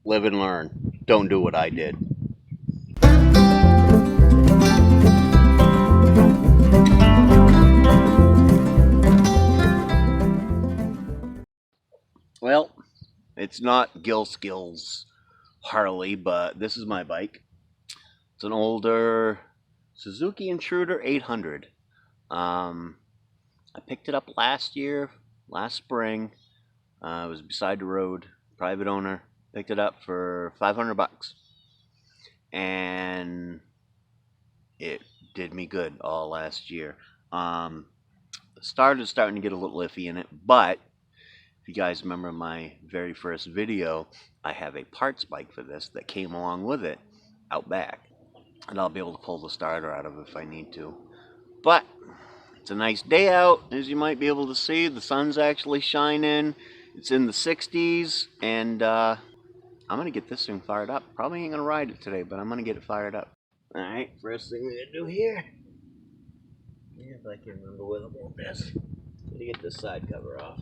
Live and learn. Don't do what I did. Well, it's not Gil Skills Harley, but this is my bike. It's an older Suzuki Intruder 800. I picked it up last spring. It was beside the road, private owner. Picked it up for $500, and it did me good all last year. The starting to get a little iffy in it, but if you guys remember my very first video, I have a parts bike for this that came along with it out back, and I'll be able to pull the starter out of it if I need to. But it's a nice day out, as you might be able to see. The sun's actually shining. It's in the 60s, and I'm going to get this thing fired up. Probably ain't going to ride it today, but I'm going to get it fired up. Alright, first thing we're going to do here, if I can remember where the bolt is, I'm going to get this side cover off.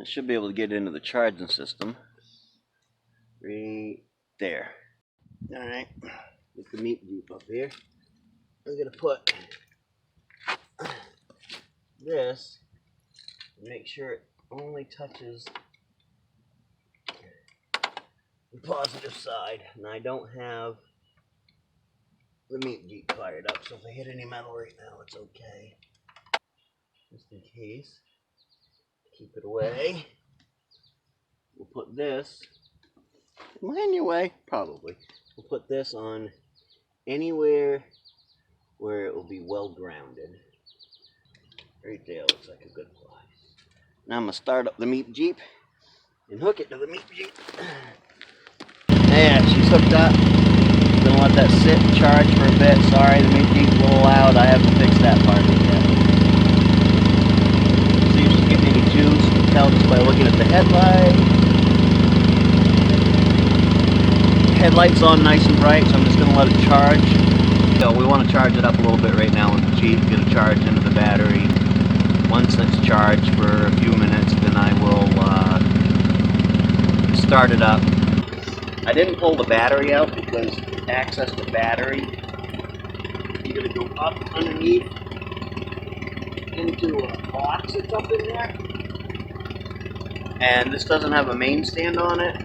I should be able to get into the charging system right there. Alright, get the meat Jeep up here. I'm going to put this and make sure it only touches the positive side. And I don't have the meat Jeep fired up, so if I hit any metal right now, it's okay. Just in case. Keep it away. We'll put this, am I in your way? Probably. We'll put this on anywhere where it will be well grounded. Right there looks like a good place. Now I'm going to start up the meat Jeep and hook it to the meat Jeep. Yeah, she's hooked up. Gonna let that sit and charge for a bit. Sorry, the meat Jeep's a little loud. I haven't fixed that part yet. See if she's getting any juice. You can tell just by looking at the headlight. Headlight's on nice and bright, so I'm just gonna let it charge. So we want to charge it up a little bit right now with the Jeep. Get a charge into the battery. Once it's charged for a few minutes, then I will start it up. I didn't pull the battery out because to access the battery, you're going to go up underneath into a box that's up in there. And this doesn't have a main stand on it,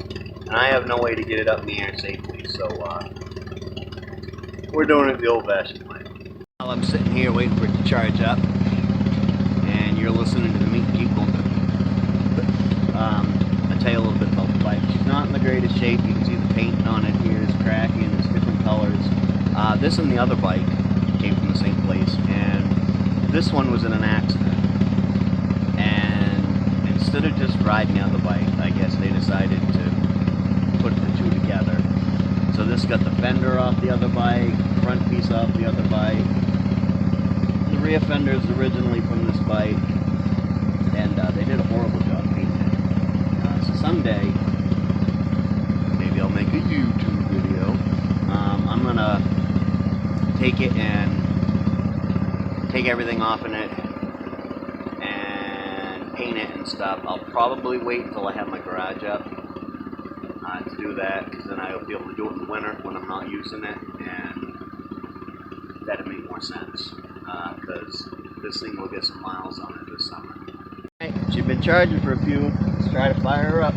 and I have no way to get it up in the air safely, so we're doing it the old-fashioned way. While I'm sitting here waiting for it to charge up, and you're listening to the meat Jeep, I'll tell you a little bit about the bike. She's not in the greatest shape. You can see the paint on it here is cracking. It's different colors. This and the other bike came from the same place, and this one was in an accident. And instead of just riding the other bike, I guess they decided to put the two together. So this got the fender off the other bike, front piece off the other bike. The rear fender is originally from this bike, and they did a horrible job painting it. So someday, maybe I'll make a YouTube video. I'm gonna take it and take everything off in it and paint it and stuff. I'll probably wait until I have my garage up to do that, because then I'll be able to do it in the winter when I'm not using it, and that'd make more sense, because this thing will get some miles on it this summer. Right, she's been charging for a few. Let's try to fire her up.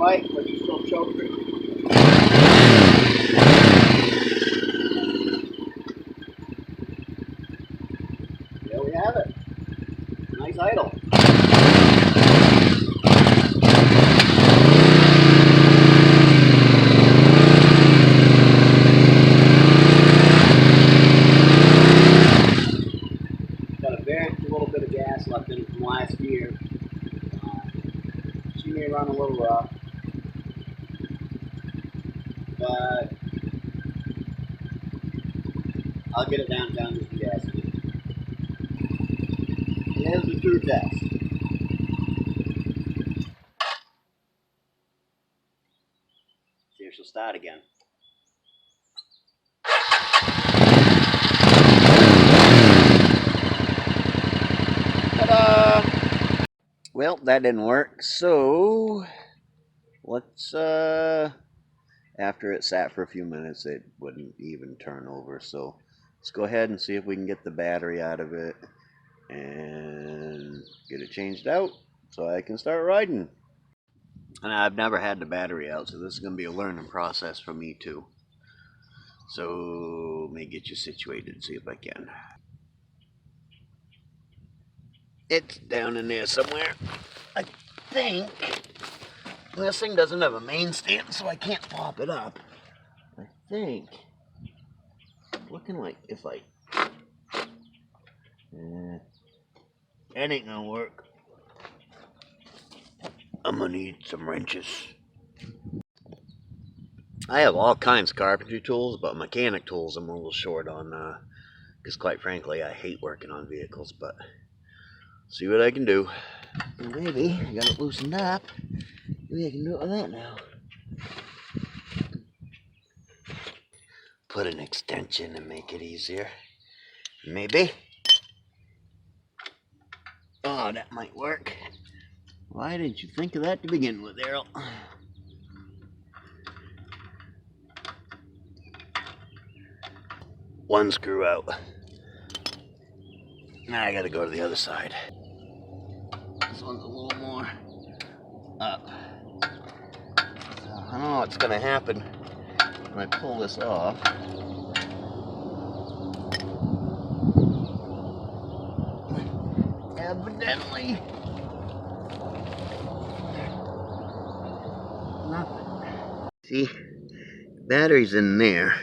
right, but you still choking. There we have it. Nice idle. Got a very little bit of gas left in it from last year. She may run a little rough, but I'll get it downtown with the gas in it. Here's the true test. See if she'll start again. Ta-da! Well, that didn't work, so let's, after it sat for a few minutes, it wouldn't even turn over, so let's go ahead and see if we can get the battery out of it and get it changed out so I can start riding. And I've never had the battery out, so this is going to be a learning process for me too. So let me get you situated and see if I can. It's down in there somewhere, I think. This thing doesn't have a main stand, so I can't pop it up. I think, looking like if I, that ain't gonna work. I'm gonna need some wrenches. I have all kinds of carpentry tools, but mechanic tools I'm a little short on, because quite frankly, I hate working on vehicles, but see what I can do. Maybe I got it loosened up. Maybe I can do it with that now. Put an extension and make it easier. Maybe. Oh, that might work. Why didn't you think of that to begin with, Errol? One screw out. Now I gotta go to the other side. This one's a little more up. So I don't know what's gonna happen when I pull this off. Evidently, nothing. See, battery's in there.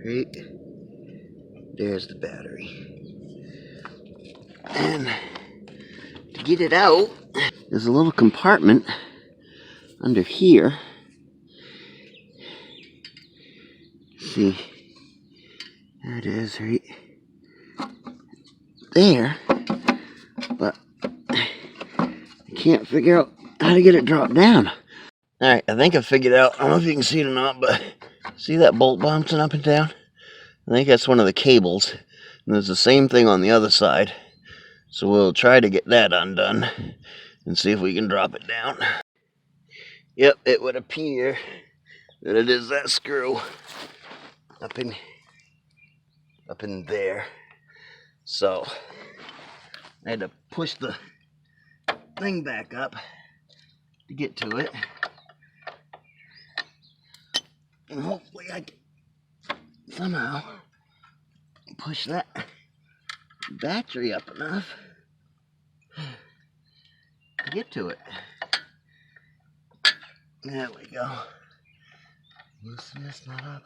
Right? There's the battery. And to get it out, there's a little compartment under here. See, there it is, right there. But I can't figure out how to get it dropped down. Alright, I think I figured out. I don't know if you can see it or not, but see that bolt bouncing up and down? I think that's one of the cables. And there's the same thing on the other side. So we'll try to get that undone and see if we can drop it down. Yep, it would appear that it is that screw up in there. So I had to push the thing back up to get to it. And hopefully I can somehow push that battery up enough to get to it. There we go. Loosen this nut up.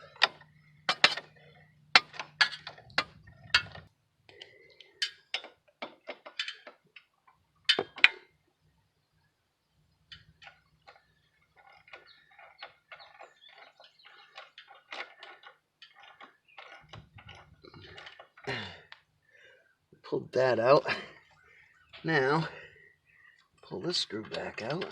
Pulled that out. Now, pull this screw back out.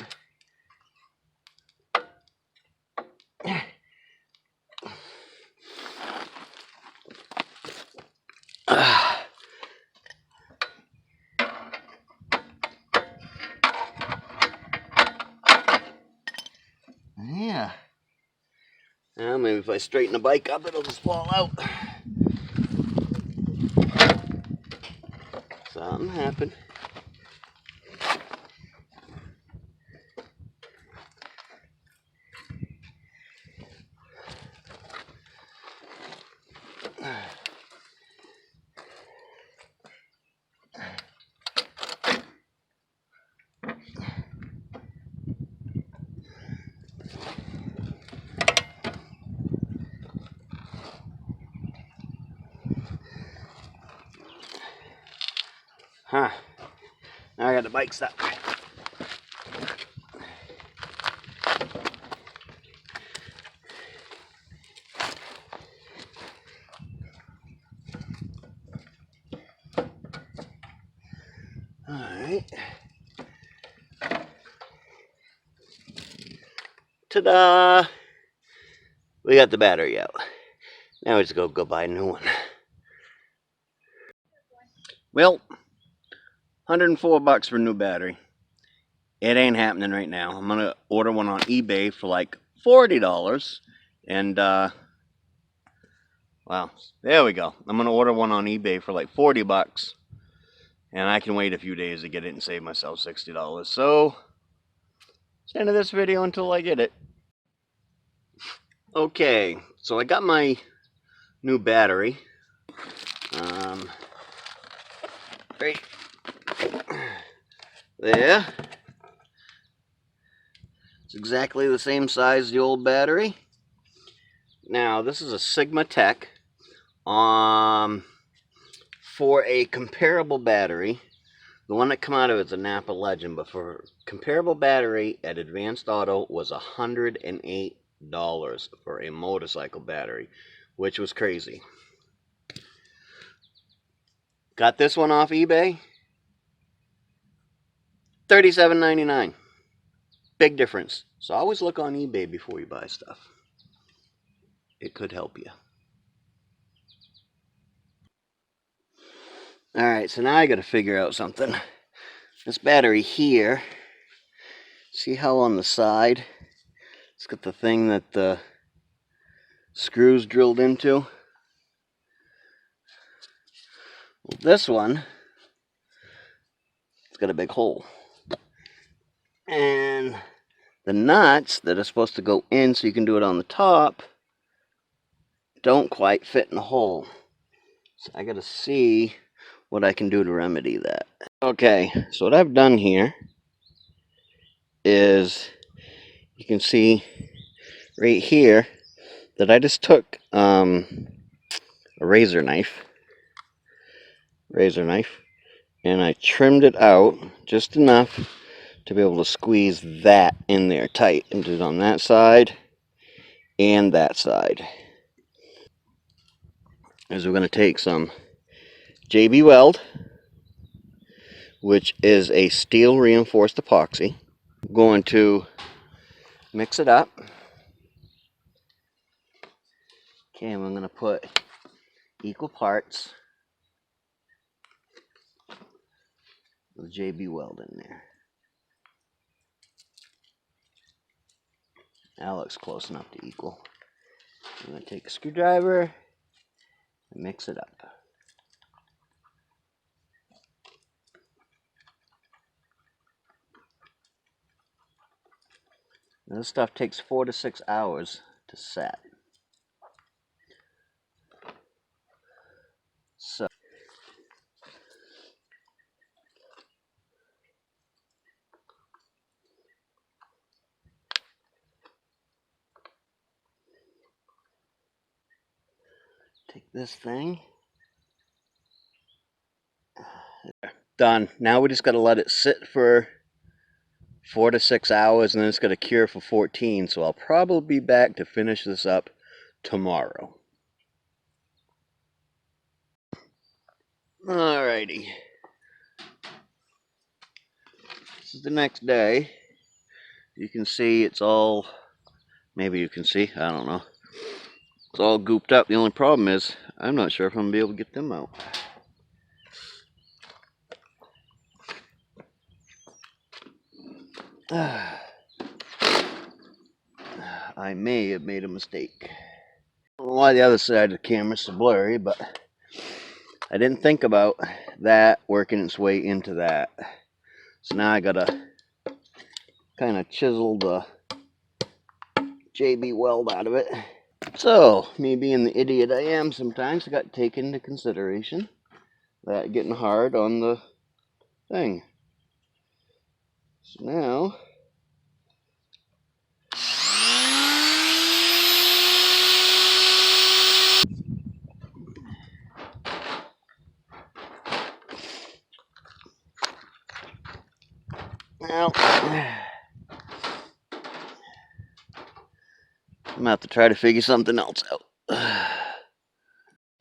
Yeah. Now maybe if I straighten the bike up, it'll just fall out. Something happened. Huh. Now I got the bike stuck. Alright. Ta-da! We got the battery out. Now we just go buy a new one. Well, $104 for a new battery. It ain't happening right now. I'm gonna order one on eBay for like $40. And wow, there we go. I'm gonna order one on eBay for like $40. And I can wait a few days to get it and save myself $60. So, it's the end of this video until I get it. Okay, so I got my new battery. Right there. It's exactly the same size as the old battery. Now, this is a Sigma Tech. For a comparable battery, the one that come out of it is a Napa Legend, but for comparable battery at Advanced Auto was $108 for a motorcycle battery, which was crazy. Got this one off eBay, $37.99. Big difference. So always look on eBay before you buy stuff. It could help you. Alright, so now I gotta figure out something. This battery here, see how on the side it's got the thing that the screws drilled into? Well, this one, it's got a big hole. And the nuts that are supposed to go in so you can do it on the top don't quite fit in the hole. So I gotta see what I can do to remedy that. Okay, so what I've done here is, you can see right here that I just took a razor knife, and I trimmed it out just enough to be able to squeeze that in there tight, and do it on that side and that side. Is we're going to take some JB Weld, which is a steel reinforced epoxy. I'm going to mix it up. Okay, and I'm going to put equal parts of JB Weld in there. That looks close enough to equal. I'm going to take a screwdriver and mix it up. Now this stuff takes 4 to 6 hours to set. So take this thing. There. Done. Now we just got to let it sit for 4 to 6 hours, and then it's going to cure for 14. So I'll probably be back to finish this up tomorrow. Alrighty. This is the next day. You can see it's all, maybe you can see, I don't know. It's all gooped up. The only problem is, I'm not sure if I'm going to be able to get them out. I may have made a mistake. I don't know why the other side of the camera is so blurry, but I didn't think about that working its way into that. So now I gotta kind of chisel the JB Weld out of it. So, me being the idiot I am sometimes, I got to take into consideration that getting hard on the thing. So now, I'm gonna have to try to figure something else out.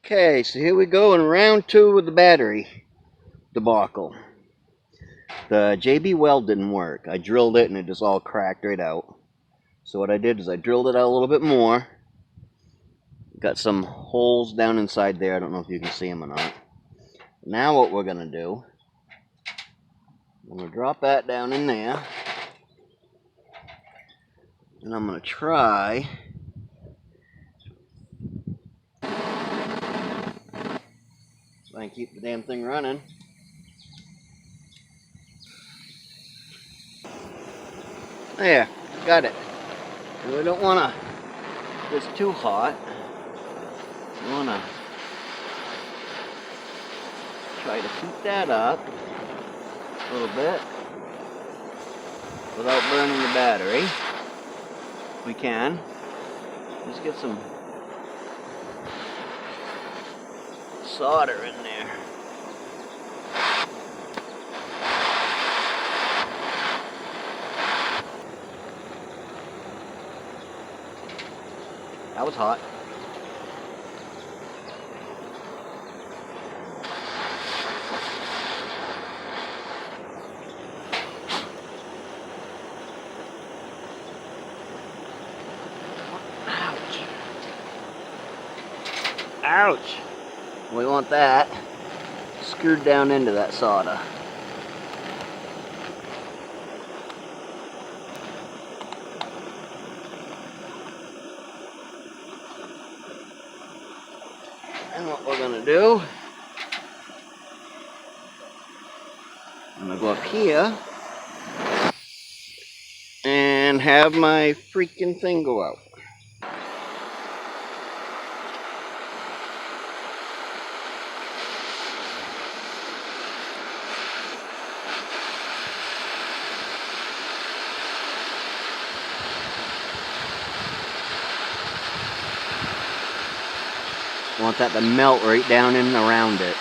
Okay, so here we go in round 2 of the battery debacle. The JB weld didn't work. I drilled it and it just all cracked right out. So what I did is I drilled it out a little bit more. Got some holes down inside there. I don't know if you can see them or not. Now what we're gonna do, I'm gonna drop that down in there. And I'm gonna try so I can keep the damn thing running. There, got it. We don't want to, it's too hot. We want to try to heat that up a little bit without burning the battery. If we can. Just get some solder in there. That was hot. Ouch. Ouch. We want that screwed down into that solder. And what we're gonna do, I'm gonna go up here and have my freaking thing go out. Want that to melt right down in and around it.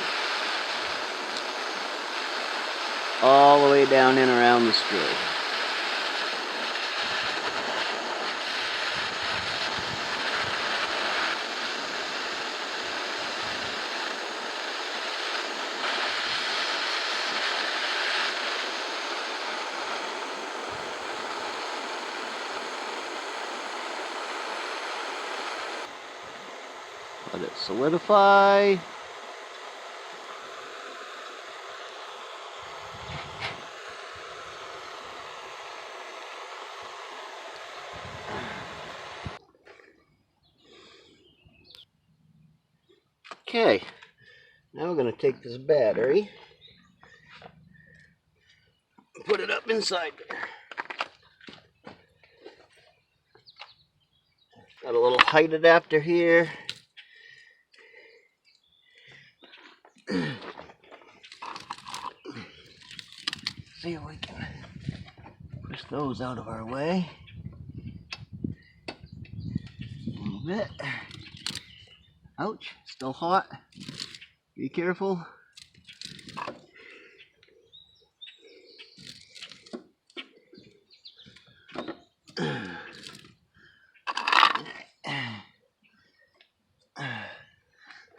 All the way down in around the screw. Let it solidify. Okay, now we're going to take this battery, put it up inside there. Got a little height adapter here. See if we can push those out of our way a little bit. Ouch, still hot. Be careful. I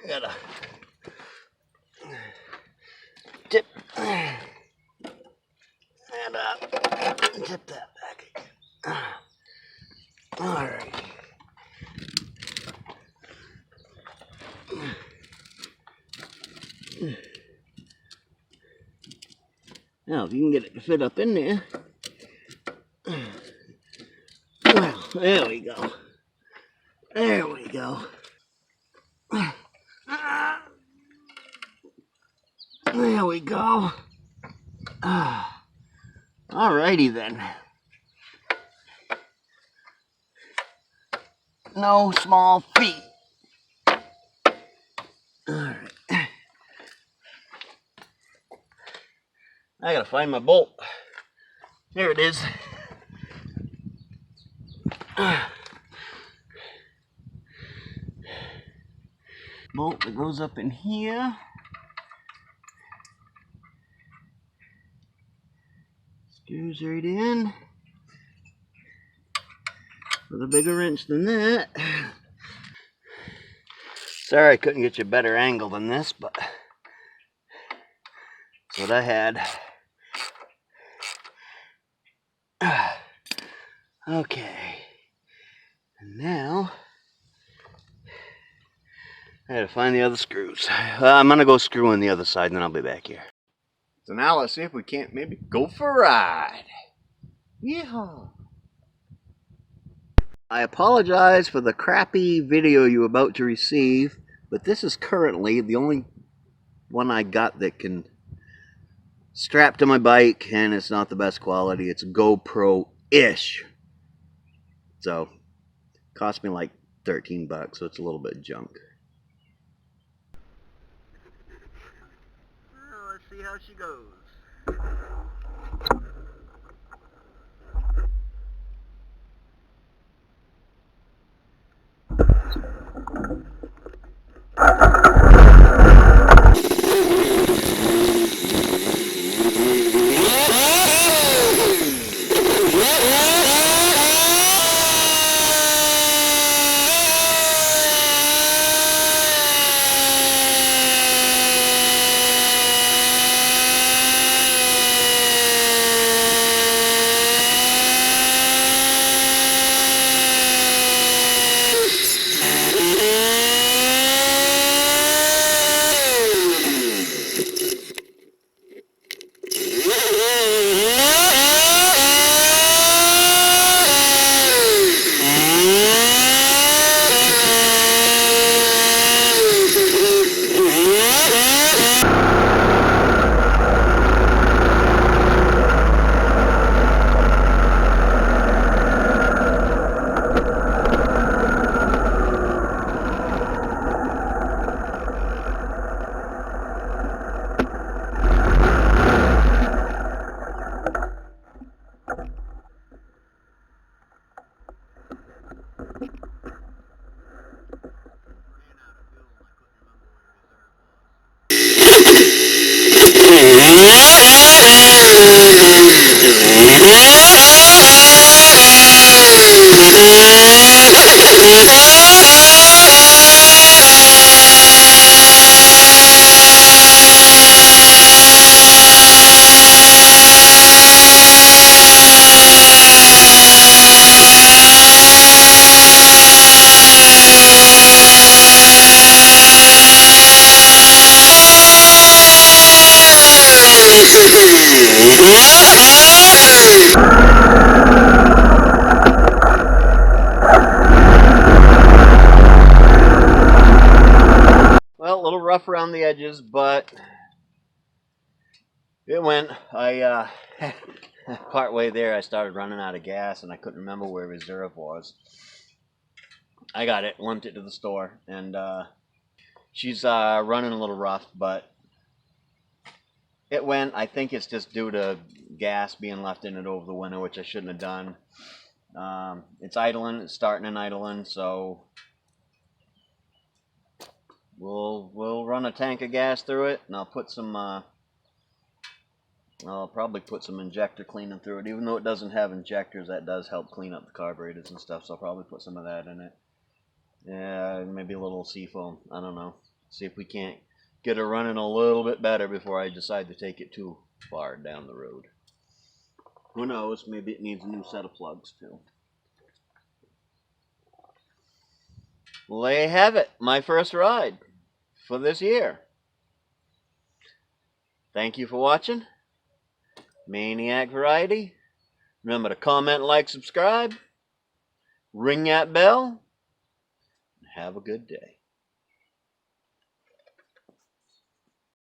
gotta tip that up and tip that back again. Alright. Now, if you can get it to fit up in there. Well, there we go. There we go. There we go. Alrighty then. No small feat. Alright. I gotta find my bolt. There it is. Bolt that goes up in here. Screws right in. with a bigger wrench than that. Sorry I couldn't get you a better angle than this, but that's what I had. Okay, and now I had to find the other screws. I'm gonna go screw in the other side and then I'll be back here. So now let's see if we can't maybe go for a ride. Yeehaw! I apologize for the crappy video you're about to receive, but this is currently the only one I got that can strap to my bike, and it's not the best quality. It's GoPro-ish. So, it cost me like 13 bucks, so it's a little bit junk. Well, let's see how she goes. Well, a little rough around the edges, but it went. Part way there, I started running out of gas, and I couldn't remember where reserve was. I got it, lumped it to the store, and she's running a little rough, but it went. I think it's just due to gas being left in it over the winter, which I shouldn't have done. It's idling, it's starting and idling, so we'll run a tank of gas through it, and I'll put some. I'll probably put some injector cleaning through it. Even though it doesn't have injectors, that does help clean up the carburetors and stuff, so I'll probably put some of that in it. Yeah, maybe a little seafoam. I don't know. See if we can't get her running a little bit better before I decide to take it too far down the road. Who knows? Maybe it needs a new set of plugs too. Well, there you have it. My first ride for this year. Thank you for watching. Maine-iac Variety. Remember to comment, like, subscribe. Ring that bell. Have a good day.